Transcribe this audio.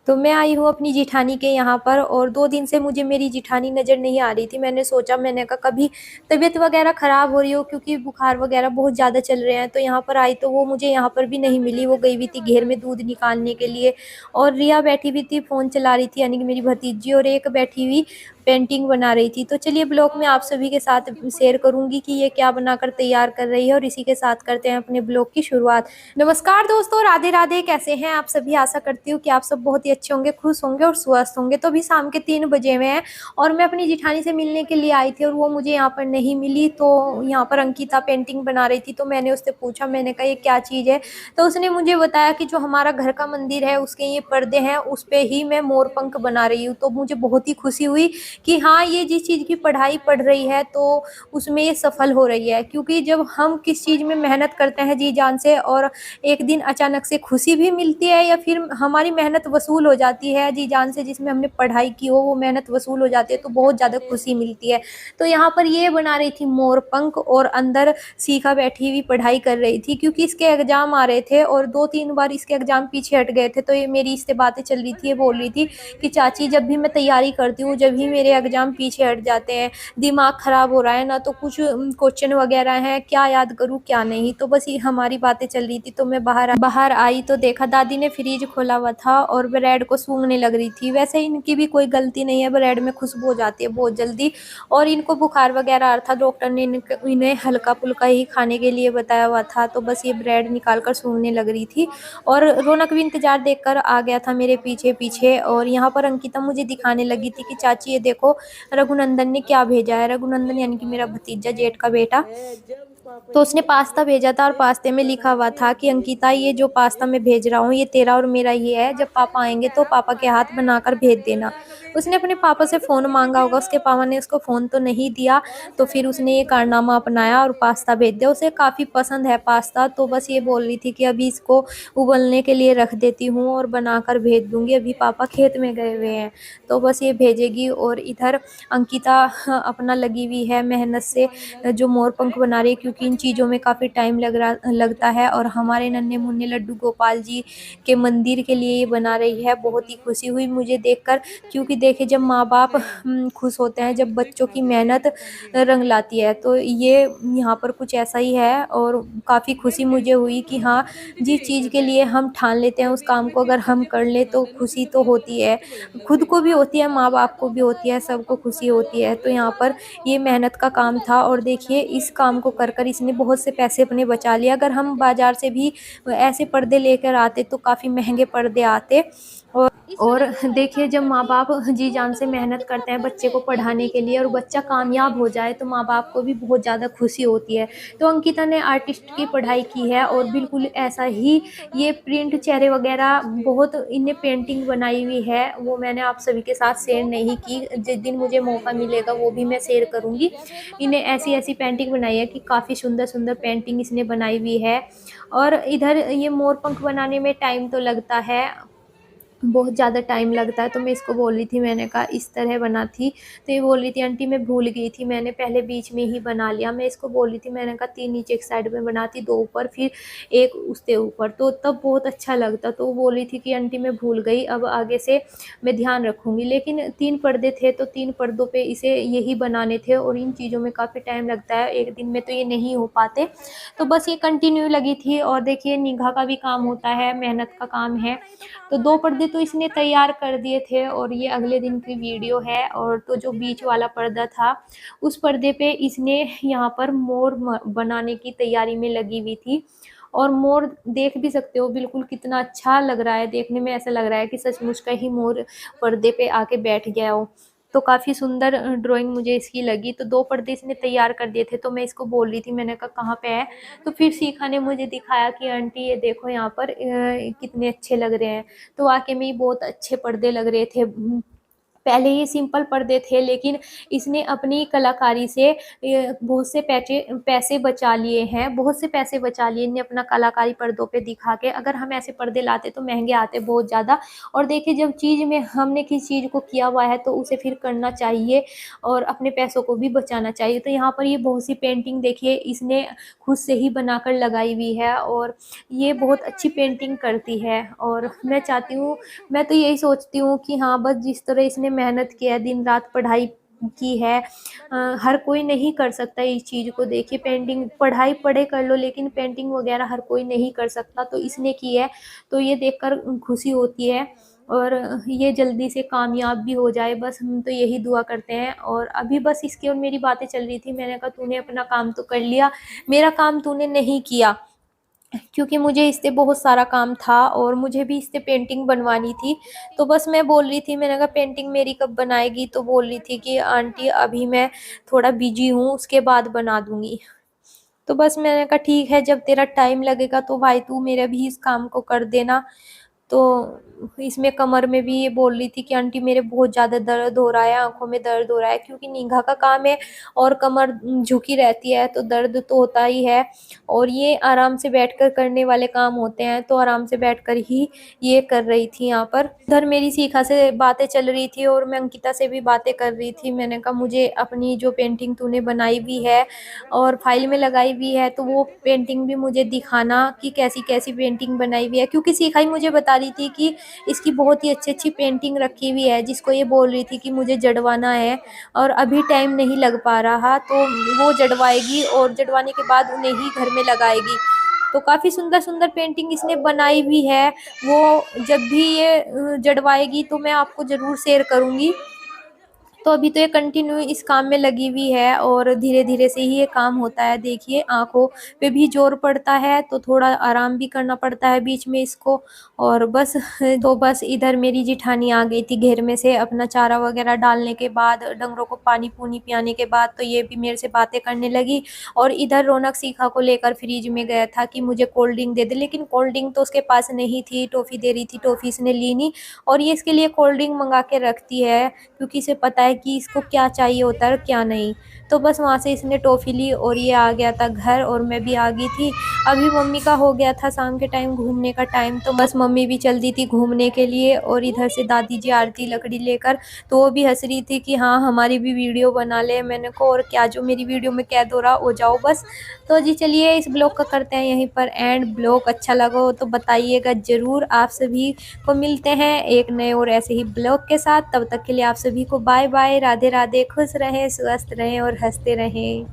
तो मैं आई हूँ अपनी जेठानी के यहाँ पर और 2 दिन से मुझे मेरी जेठानी नज़र नहीं आ रही थी। मैंने कहा कभी तबीयत वग़ैरह ख़राब हो रही हो क्योंकि बुखार वग़ैरह बहुत ज़्यादा चल रहे हैं। तो यहाँ पर आई तो वो मुझे यहाँ पर भी नहीं मिली, वो गई हुई थी घेर में दूध निकालने के लिए। और रिया बैठी हुई थी, फ़ोन चला रही थी, यानी कि मेरी भतीजी, और एक बैठी हुई पेंटिंग बना रही थी। तो चलिए ब्लॉग में आप सभी के साथ शेयर करूँगी कि ये क्या बनाकर तैयार कर रही है, और इसी के साथ करते हैं अपने ब्लॉग की शुरुआत। नमस्कार दोस्तों, राधे राधे। कैसे हैं आप सभी? आशा करती हूँ कि आप सब बहुत ही अच्छे होंगे, खुश होंगे और स्वस्थ होंगे। तो अभी शाम के 3 बजे हुए हैं और मैं अपनी जेठानी से मिलने के लिए आई थी और वो मुझे यहाँ पर नहीं मिली। तो यहाँ पर अंकिता पेंटिंग बना रही थी, तो मैंने उससे पूछा, मैंने कहा ये क्या चीज़ है? तो उसने मुझे बताया कि जो हमारा घर का मंदिर है उसके ये पर्दे हैं, उस पे ही मैं मोर पंख बना रही हूँ। तो मुझे बहुत ही खुशी हुई कि हाँ, ये जिस चीज़ की पढ़ाई पढ़ रही है तो उसमें ये सफल हो रही है। क्योंकि जब हम किस चीज़ में मेहनत करते हैं जी जान से, और एक दिन अचानक से खुशी भी मिलती है, या फिर हमारी मेहनत वसूल हो जाती है जी जान से, जिसमें हमने पढ़ाई की हो वो मेहनत वसूल हो जाती है, तो बहुत ज़्यादा खुशी मिलती है। तो यहाँ पर ये बना रही थी मोर पंख, और अंदर सीखा बैठी हुई पढ़ाई कर रही थी, क्योंकि इसके एग्जाम आ रहे थे और 2-3 बार इसके एग्जाम पीछे हट गए थे। तो ये मेरी इससे बातें चल रही थी, ये बोल रही थी कि चाची, जब भी मैं तैयारी करती हूँ जब ही मेरे एग्जाम पीछे हट जाते हैं, दिमाग खराब हो रहा है ना, तो कुछ क्वेश्चन वगैरह हैं, क्या याद करूँ क्या नहीं। तो बस ये हमारी बातें चल रही थी। तो मैं बाहर आई तो देखा दादी ने फ्रिज खोला हुआ था और ब्रेड को सूंघने लग रही थी। वैसे इनकी भी कोई गलती नहीं है, ब्रेड में खुशबू हो जाती है बहुत जल्दी, और इनको बुखार वगैरह आ रहा था, डॉक्टर ने इन्हें हल्का फुल्का ही खाने के लिए बताया हुआ था। तो बस ये ब्रेड निकाल कर सूंघने लग रही थी, और रौनक भी इंतजार देखकर आ गया था मेरे पीछे पीछे। और यहाँ पर अंकिता मुझे दिखाने लगी थी कि चाची ये देखो, रघुनंदन ने क्या भेजा है। रघुनंदन यानी कि मेरा भतीजा, जेठ का बेटा। तो उसने पास्ता भेजा था और पास्ते में लिखा हुआ था कि अंकिता, ये जो पास्ता मैं भेज रहा हूँ ये तेरा और मेरा ही है, जब पापा आएंगे तो पापा के हाथ बनाकर भेज देना। उसने अपने पापा से फ़ोन मांगा होगा, उसके पापा ने उसको फ़ोन तो नहीं दिया, तो फिर उसने ये कारनामा अपनाया और पास्ता भेज दिया। उसे काफ़ी पसंद है पास्ता, तो बस ये बोल रही थी कि अभी इसको उबलने के लिए रख देती हूँ और बनाकर भेज दूँगी, अभी पापा खेत में गए हुए हैं। तो बस ये भेजेगी। और इधर अंकिता अपना लगी हुई है मेहनत से, जो मोर पंख बना रही है, क्योंकि इन चीज़ों में काफ़ी टाइम लगता है। और हमारे नन्हे मुन्ने लड्डू गोपाल जी के मंदिर के लिए ये बना रही है। बहुत ही खुशी हुई मुझे देखकर, क्योंकि देखिए जब माँ बाप खुश होते हैं, जब बच्चों की मेहनत रंग लाती है, तो ये यहाँ पर कुछ ऐसा ही है। और काफ़ी खुशी मुझे हुई कि हाँ, जिस चीज़ के लिए हम ठान लेते हैं उस काम को अगर हम कर ले तो खुशी तो होती है, खुद को भी होती है, माँ बाप को भी होती है, सबको खुशी होती है। तो यहाँ पर ये मेहनत का काम था, और देखिए इस काम को कर कर इसने बहुत से पैसे अपने बचा लिए। अगर हम बाज़ार से भी ऐसे पर्दे लेकर आते तो काफ़ी महँगे पर्दे आते। और देखिए जब माँ-बाप जी जान से मेहनत करते हैं बच्चे को पढ़ाने के लिए, और बच्चा कामयाब हो जाए, तो माँ-बाप को भी बहुत ज़्यादा खुशी होती है। तो अंकिता ने आर्टिस्ट की पढ़ाई की है, और बिल्कुल ऐसा ही ये प्रिंट चेहरे वग़ैरह बहुत इन्हें पेंटिंग बनाई हुई है, वो मैंने आप सभी के साथ शेयर नहीं की। जिस दिन मुझे मौका मिलेगा वो भी मैं शेयर करूँगी। इन्हें ऐसी-ऐसी पेंटिंग बनाई है कि काफ़ी सुंदर-सुंदर पेंटिंग इसने बनाई हुई है। और इधर ये मोर पंख बनाने में टाइम तो लगता है, बहुत ज़्यादा टाइम लगता है। तो मैं इसको बोल रही थी, मैंने कहा इस तरह बना थी, तो ये बोल रही थी आंटी मैं भूल गई थी, मैंने पहले बीच में ही बना लिया। मैं इसको बोल रही थी, मैंने कहा 3 नीचे एक साइड में बनाती, 2 ऊपर, फिर 1 उसके ऊपर, तो तब बहुत अच्छा लगता। तो वो बोल रही थी कि आंटी मैं भूल गई, अब आगे से मैं ध्यान रखूँगी। लेकिन 3 पर्दे थे तो 3 पर्दों पे इसे यही बनाने थे, और इन चीज़ों में काफ़ी टाइम लगता है, एक दिन में तो ये नहीं हो पाते। तो बस ये कंटिन्यू लगी थी। और देखिए निगाह का भी काम होता है, मेहनत का काम है। तो 2 पर्दे तो इसने तैयार कर दिए थे, और ये अगले दिन की वीडियो है। और तो जो बीच वाला पर्दा था, उस पर्दे पे इसने यहाँ पर मोर बनाने की तैयारी में लगी हुई थी। और मोर देख भी सकते हो बिल्कुल कितना अच्छा लग रहा है, देखने में ऐसा लग रहा है कि सचमुच का ही मोर पर्दे पे आके बैठ गया हो। तो काफ़ी सुंदर ड्राइंग मुझे इसकी लगी। तो 2 पर्दे इसने तैयार कर दिए थे, तो मैं इसको बोल रही थी, मैंने कहा कहाँ पे है? तो फिर सीखा ने मुझे दिखाया कि आंटी ये देखो यहाँ पर कितने अच्छे लग रहे हैं। तो वाक़ई में ही बहुत अच्छे पर्दे लग रहे थे। पहले ये सिंपल पर्दे थे, लेकिन इसने अपनी कलाकारी से बहुत से पैचे पैसे बचा लिए हैं, बहुत से पैसे बचा लिए इनने अपना कलाकारी पर्दों पे दिखा के। अगर हम ऐसे पर्दे लाते तो महँगे आते बहुत ज़्यादा। और देखिए, जब चीज़ में हमने किसी चीज़ को किया हुआ है तो उसे फिर करना चाहिए और अपने पैसों को भी बचाना चाहिए। तो यहाँ पर ये बहुत सी पेंटिंग देखिए इसने खुद से ही बनाकर लगाई हुई है, और ये बहुत अच्छी पेंटिंग करती है। और मैं तो यही सोचती हूँ कि हाँ, बस जिस तरह इसने मेहनत किया है, दिन-रात पढ़ाई की है, हर कोई नहीं कर सकता इस चीज़ को। देखिए, पेंटिंग पढ़ाई पढ़े कर लो, लेकिन पेंटिंग वग़ैरह हर कोई नहीं कर सकता, तो इसने की है, तो ये देखकर खुशी होती है। और ये जल्दी से कामयाब भी हो जाए, बस हम तो यही दुआ करते हैं। और अभी बस इसकी और मेरी बातें चल रही थी, मैंने कहा तूने अपना काम तो कर लिया, मेरा काम तूने नहीं किया। क्योंकि मुझे इससे बहुत सारा काम था और मुझे भी इससे पेंटिंग बनवानी थी। तो बस मैं बोल रही थी, मैंने कहा पेंटिंग मेरी कब बनाएगी? तो बोल रही थी कि आंटी अभी मैं थोड़ा बिज़ी हूँ, उसके बाद बना दूँगी। तो बस मैंने कहा ठीक है, जब तेरा टाइम लगेगा तो भाई तू मेरा भी इस काम को कर देना। तो इसमें कमर में भी ये बोल रही थी कि आंटी मेरे बहुत ज़्यादा दर्द हो रहा है, आँखों में दर्द हो रहा है, क्योंकि निगाह का काम है और कमर झुकी रहती है तो दर्द तो होता ही है। और ये आराम से बैठकर करने वाले काम होते हैं, तो आराम से बैठकर ही ये कर रही थी यहाँ पर। उधर मेरी शिखा से बातें चल रही थी और मैं अंकिता से भी बातें कर रही थी। मैंने कहा मुझे अपनी जो पेंटिंग तूने बनाई हुई है और फाइल में लगाई हुई है, तो वो पेंटिंग भी मुझे दिखाना कि कैसी-कैसी पेंटिंग बनाई हुई है। क्योंकि शिखा ही मुझे बता रही थी कि इसकी बहुत ही अच्छी-अच्छी पेंटिंग रखी हुई है, जिसको ये बोल रही थी कि मुझे जड़वाना है और अभी टाइम नहीं लग पा रहा, तो वो जड़वाएगी और जड़वाने के बाद उन्हें ही घर में लगाएगी। तो काफ़ी सुंदर-सुंदर पेंटिंग इसने बनाई हुई है। वो जब भी ये जड़वाएगी तो मैं आपको ज़रूर शेयर करूँगी। तो अभी तो ये कंटिन्यू इस काम में लगी हुई है और धीरे-धीरे से ही ये काम होता है। देखिए, आँखों पे भी ज़ोर पड़ता है, तो थोड़ा आराम भी करना पड़ता है बीच में इसको। और बस तो बस इधर मेरी जेठानी आ गई थी घेर में से अपना चारा वग़ैरह डालने के बाद, डंगरों को पानी-पूनी पियाने के बाद, तो ये भी मेरे से बातें करने लगी। और इधर रौनक शिखा को लेकर फ्रिज में गया था कि मुझे कोल्ड ड्रिंक दे दे, लेकिन कोल्ड ड्रिंक तो उसके पास नहीं थी, टॉफ़ी दे रही थी, टॉफ़ी इसने ली नहीं। और ये इसके लिए कोल्ड ड्रिंक मँगा के रखती है, क्योंकि इसे पता है कि इसको क्या चाहिए होता है और क्या नहीं। तो बस वहाँ से इसने टॉफ़ी ली और ये आ गया था घर और मैं भी आ गई थी। अभी मम्मी का हो गया था शाम के टाइम घूमने का टाइम, तो बस मम्मी भी चल दी थी घूमने के लिए और इधर से दादी जी आ रही थी लकड़ी लेकर, तो वो भी हँस रही थी कि हाँ, हमारी भी वीडियो बना ले। मैंने कहा और क्या, जो मेरी वीडियो में कैद हो रहा हो जाओ बस। तो जी चलिए, इस ब्लॉग का करते हैं यहीं पर एंड। ब्लॉग अच्छा लगा हो तो बताइएगा ज़रूर। आप सभी को मिलते हैं एक नए और ऐसे ही ब्लॉग के साथ। तब तक के लिए आप सभी को बाय बाय, राधे राधे, खुश रहें, स्वस्थ रहें और हंसते रहें।